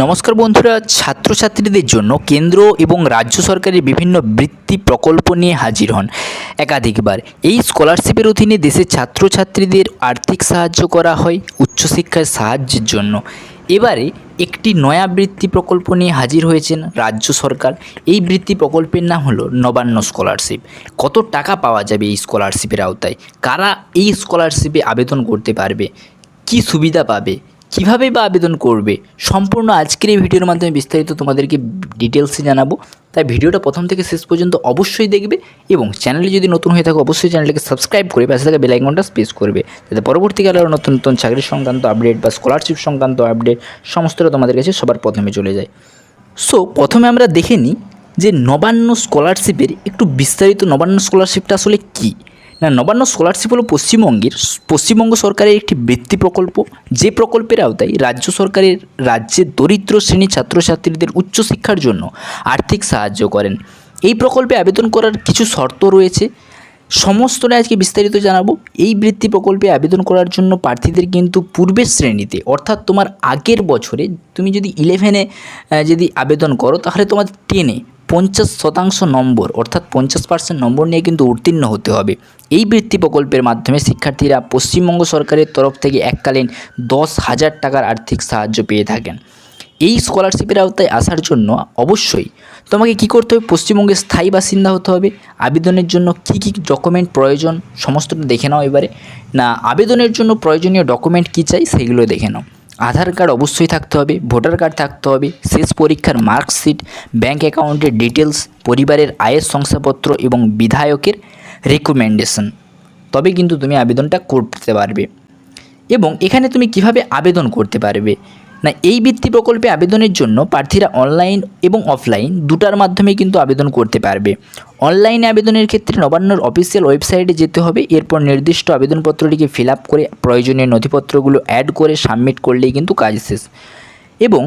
নমস্কার বন্ধুরা, ছাত্রছাত্রীদের জন্য কেন্দ্র এবং রাজ্য সরকারের বিভিন্ন বৃত্তি প্রকল্প নিয়ে হাজির হন একাধিকবার। এই স্কলারশিপের অধীনে দেশের ছাত্রছাত্রীদের আর্থিক সাহায্য করা হয় উচ্চশিক্ষার সাহায্যের জন্য। এবারে একটি নয়া বৃত্তি প্রকল্প নিয়ে হাজির হয়েছেন রাজ্য সরকার। এই বৃত্তি প্রকল্পের নাম হলো নবান্ন স্কলারশিপ। কত টাকা পাওয়া যাবে এই স্কলারশিপের আওতায়, কারা এই স্কলারশিপে আবেদন করতে পারবে, কি সুবিধা পাবে, কিভাবে বা আবেদন করবে, সম্পূর্ণ আজকের এই ভিডিওর মাধ্যমে বিস্তারিত তোমাদেরকে ডিটেলসে জানাবো। তাই ভিডিওটা প্রথম থেকে শেষ পর্যন্ত অবশ্যই দেখবে এবং চ্যানেলে যদি নতুন হয়ে থাকো অবশ্যই চ্যানেলটাকে সাবস্ক্রাইব করে পাশে থাকা বেল আইকনটা প্রেস করবে, যাতে পরবর্তীকালে আরও নতুন নতুন চাকরি সংক্রান্ত আপডেট বা স্কলারশিপ সংক্রান্ত আপডেট সমস্তটা তোমাদের কাছে সবার প্রথমে চলে যায়। সো প্রথমে আমরা দেখে নিই যে নবান্ন স্কলারশিপের একটু বিস্তারিত। নবান্ন স্কলারশিপটা আসলে কী না, নবান্ন স্কলারশিপ হলো পশ্চিমবঙ্গ সরকারের একটি বৃত্তি প্রকল্প, যে প্রকল্পের আওতায় রাজ্য সরকারের রাজ্যের দরিদ্র শ্রেণীর ছাত্রছাত্রীদের উচ্চশিক্ষার জন্য আর্থিক সাহায্য করেন। এই প্রকল্পে আবেদন করার কিছু শর্ত রয়েছে, সমস্তটা আজকে বিস্তারিত জানাবো। এই বৃত্তি প্রকল্পে আবেদন করার জন্য প্রার্থীদের কিন্তু পূর্বের শ্রেণীতে, অর্থাৎ তোমার আগের বছরে তুমি যদি 11-এ যদি আবেদন করো, তাহলে তোমার 10-এ 50% নম্বর অর্থাৎ 50% নম্বর নিয়ে কিন্তু উত্তীর্ণ হতে হবে। এই বৃত্তি প্রকল্পের মাধ্যমে শিক্ষার্থীরা পশ্চিমবঙ্গ সরকারের তরফ থেকে এককালীন 10,000 টাকার আর্থিক সাহায্য পেয়ে থাকেন। এই স্কলারশিপের আওতায় আসার জন্য অবশ্যই তোমাকে কী করতে হবে, পশ্চিমবঙ্গের স্থায়ী বাসিন্দা হতে হবে। আবেদনের জন্য কী ডকুমেন্ট প্রয়োজন সমস্তটা দেখে নাও এবারে। না, আবেদনের জন্য প্রয়োজনীয় ডকুমেন্ট কী চাই সেগুলো দেখে নাও। আধার কার্ড অবশ্যই থাকতে হবে, ভোটার কার্ড থাকতে হবে, শেষ পরীক্ষার মার্কশিট, ব্যাঙ্ক অ্যাকাউন্টের ডিটেলস, পরিবারের আয়ের শংসাপত্র এবং বিধায়কের রেকমেন্ডেশন, তবে কিন্তু তুমি আবেদনটা করতে পারবে। এবং এখানে তুমি কিভাবে আবেদন করতে পারবে না, এই বৃত্তি প্রকল্পে আবেদনের জন্য প্রার্থীরা অনলাইন এবং অফলাইন দুটার মাধ্যমে কিন্তু আবেদন করতে পারবে। অনলাইনে আবেদনের ক্ষেত্রে নবান্নর অফিসিয়াল ওয়েবসাইটে যেতে হবে, এরপর নির্দিষ্ট আবেদনপত্রটিকে ফিল আপ করে প্রয়োজনীয় নথিপত্রগুলো অ্যাড করে সাবমিট করলেই কিন্তু কাজ শেষ। এবং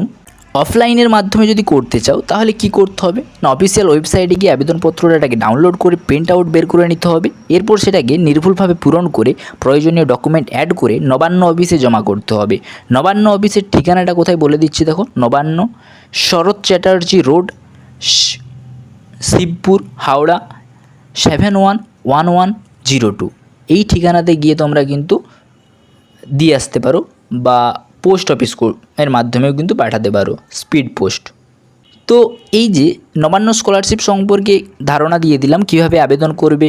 অফলাইনের মাধ্যমে যদি করতে চাও তাহলে কি করতে হবে না, অফিসিয়াল ওয়েবসাইটে গিয়ে আবেদনপত্রটাকে ডাউনলোড করে প্রিন্ট আউট বের করে নিতে হবে। এরপর সেটাকে নির্ভুলভাবে পূরণ করে প্রয়োজনীয় ডকুমেন্ট অ্যাড করে নবান্ন অফিসে জমা করতে হবে। নবান্ন অফিসের ঠিকানাটা কোথায় বলে দিচ্ছি দেখো, নবান্ন শরৎ চ্যাটার্জি রোড, শিবপুর, হাওড়া 711102। এই ঠিকানাতে গিয়ে তোমরা কিন্তু দিয়ে আসতে পারো বা পোস্ট অফিস এর মাধ্যমেও কিন্তু পাঠাতে পারো, স্পিড পোস্ট। তো এই যে নবান্ন স্কলারশিপ সম্পর্কে ধারণা দিয়ে দিলাম, কিভাবে আবেদন করবে,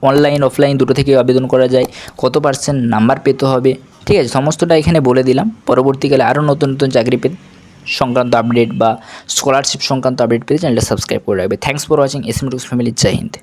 অনলাইন অফলাইন দুটো থেকে আবেদন করা যায়, কত % নাম্বার পেতে হবে, ঠিক আছে, সমস্তটা এখানে বলে দিলাম। পরবর্তীকালে আরও নতুন নতুন চাকরি পেতে সংক্রান্ত আপডেট বা স্কলারশিপ সংক্রান্ত আপডেট পেতে চ্যানেলটা সাবস্ক্রাইব করে রাখবে। Thanks for watching. এসএম টুকস ফ্যামিলি। জয় হিন্দ।